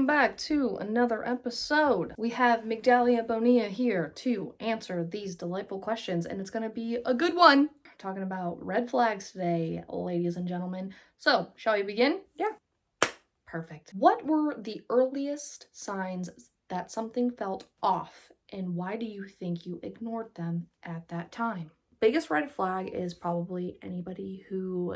welcome back to another episode. We have Migdalia Bonilla here to answer these delightful questions, and it's going to be a good one. We're talking about red flags today, ladies and gentlemen. So, shall we begin? Yeah. Perfect. What were the earliest signs that something felt off, and why do you think you ignored them at that time? Biggest red flag is probably anybody who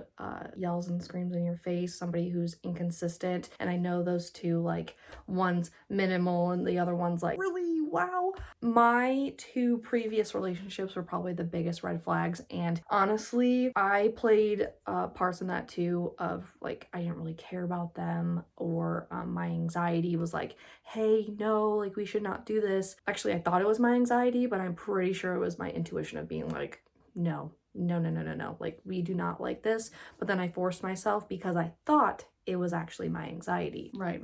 yells and screams in your face, somebody who's inconsistent. And I know those two, like, one's minimal and the other one's like, really, wow. My two previous relationships were probably the biggest red flags. And honestly, I played parts in that too of like, I didn't really care about them, or my anxiety was like, hey, no, like, we should not do this. Actually, I thought it was my anxiety, but I'm pretty sure it was my intuition of being like, no, like, we do not like this. But then I forced myself because I thought it was actually my anxiety. Right.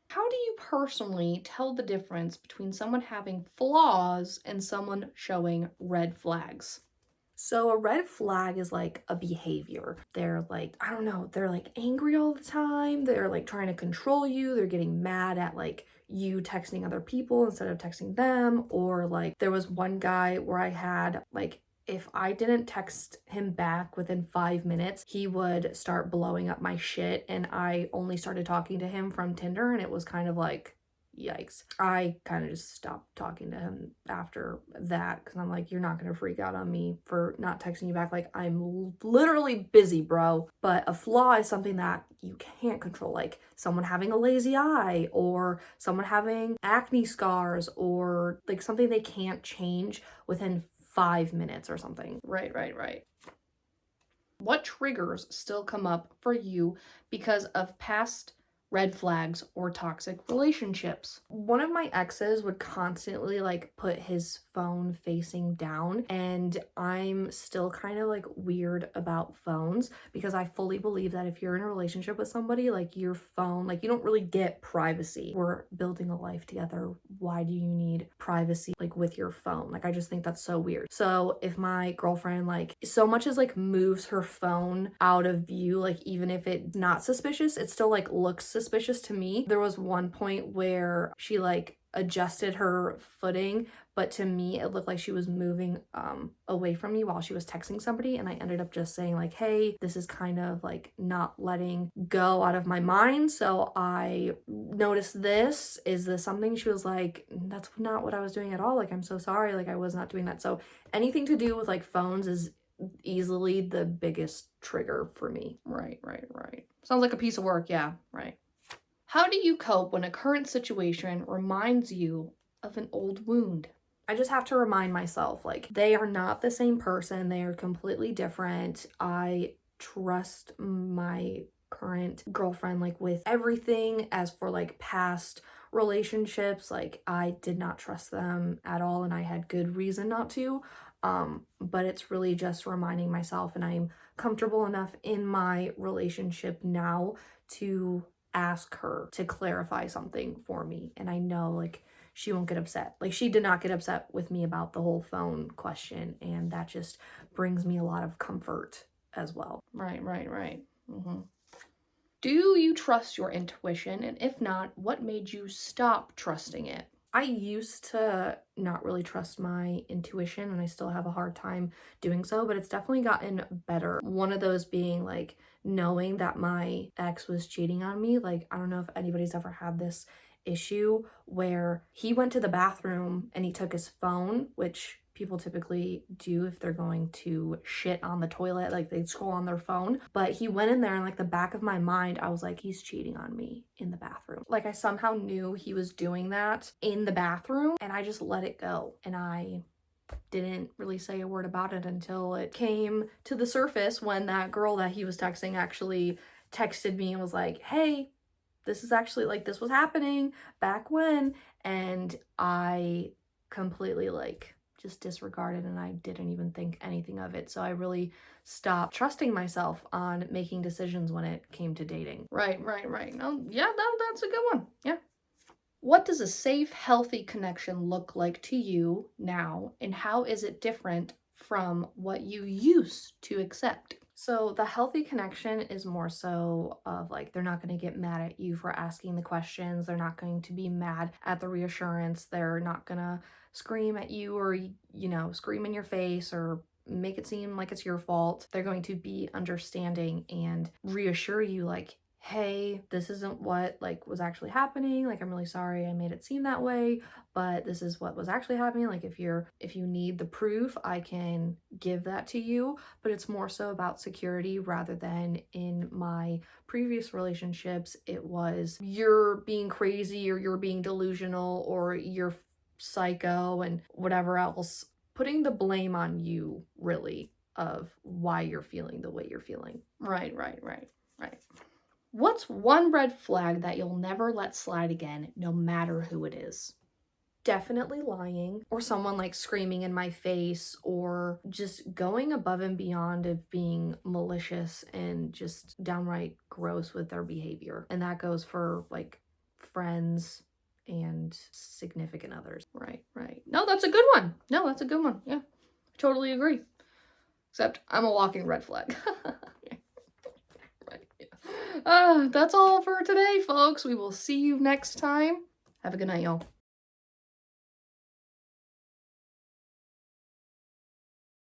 How do you personally tell the difference between someone having flaws and someone showing red flags? So a red flag is like a behavior. They're like, I don't know, they're like angry all the time. They're like trying to control you. They're getting mad at like you texting other people instead of texting them. Or like there was one guy where I had like, if I didn't text him back within 5 minutes, he would start blowing up my shit. And I only started talking to him from Tinder, and it was kind of like, yikes. I kind of just stopped talking to him after that because I'm like, you're not going to freak out on me for not texting you back. Like, I'm literally busy, bro. But a flaw is something that you can't control, like someone having a lazy eye, or someone having acne scars, or like something they can't change within 5 minutes or something. Right. What triggers still come up for you because of past red flags or toxic relationships? One of my exes would constantly like put his phone facing down, and I'm still kind of like weird about phones because I fully believe that if you're in a relationship with somebody, like your phone, like you don't really get privacy. We're building a life together. Why do you need privacy like with your phone? Like, I just think that's so weird. So if my girlfriend like so much as like moves her phone out of view, like even if it's not suspicious, it still like looks suspicious to me. There was one point where she like adjusted her footing, but to me it looked like she was moving away from me while she was texting somebody, and I ended up just saying like, hey, this is kind of like not letting go out of my mind, so I noticed this. Is this something? She was like, that's not what I was doing at all, like, I'm so sorry, like I was not doing that. So anything to do with like phones is easily the biggest trigger for me. Right. Sounds like a piece of work. Yeah, right. How do you cope when a current situation reminds you of an old wound? I just have to remind myself, like, they are not the same person. They are completely different. I trust my current girlfriend, like, with everything. As for, like, past relationships, like, I did not trust them at all, and I had good reason not to. But it's really just reminding myself, and I'm comfortable enough in my relationship now to ask her to clarify something for me, and I know like she won't get upset. Like, she did not get upset with me about the whole phone question, and that just brings me a lot of comfort as well. Right. Do you trust your intuition, and if not, what made you stop trusting it? I used to not really trust my intuition, and I still have a hard time doing so, but it's definitely gotten better. One of those being like knowing that my ex was cheating on me. Like, I don't know if anybody's ever had this issue where he went to the bathroom and he took his phone, which people typically do if they're going to shit on the toilet, like they scroll on their phone. But he went in there, and like the back of my mind, I was like, he's cheating on me in the bathroom. Like, I somehow knew he was doing that in the bathroom, and I just let it go. And I didn't really say a word about it until it came to the surface when that girl that he was texting actually texted me and was like, hey, this is actually like, this was happening back when. And I completely like just disregarded, and I didn't even think anything of it. So I really stopped trusting myself on making decisions when it came to dating. Right. No, yeah, that's a good one. Yeah. What does a safe, healthy connection look like to you now, and how is it different from what you used to accept? So the healthy connection is more so of like they're not going to get mad at you for asking the questions. They're not going to be mad at the reassurance. They're not going to scream at you or, scream in your face or make it seem like it's your fault. They're going to be understanding and reassure you like, hey, this isn't what like was actually happening. Like, I'm really sorry I made it seem that way, but this is what was actually happening. Like, if you need the proof, I can give that to you. But it's more so about security rather than in my previous relationships, it was you're being crazy or you're being delusional or you're psycho and whatever else, putting the blame on you, really, of why you're feeling the way you're feeling. Right. What's one red flag that you'll never let slide again, no matter who it is? Definitely lying, or someone like screaming in my face, or just going above and beyond of being malicious and just downright gross with their behavior. And that goes for like friends and significant others. Right. No, that's a good one. No, that's a good one. Yeah, totally agree. Except I'm a walking red flag. Right. Yeah. That's all for today, folks. We will see you next time. Have a good night, y'all.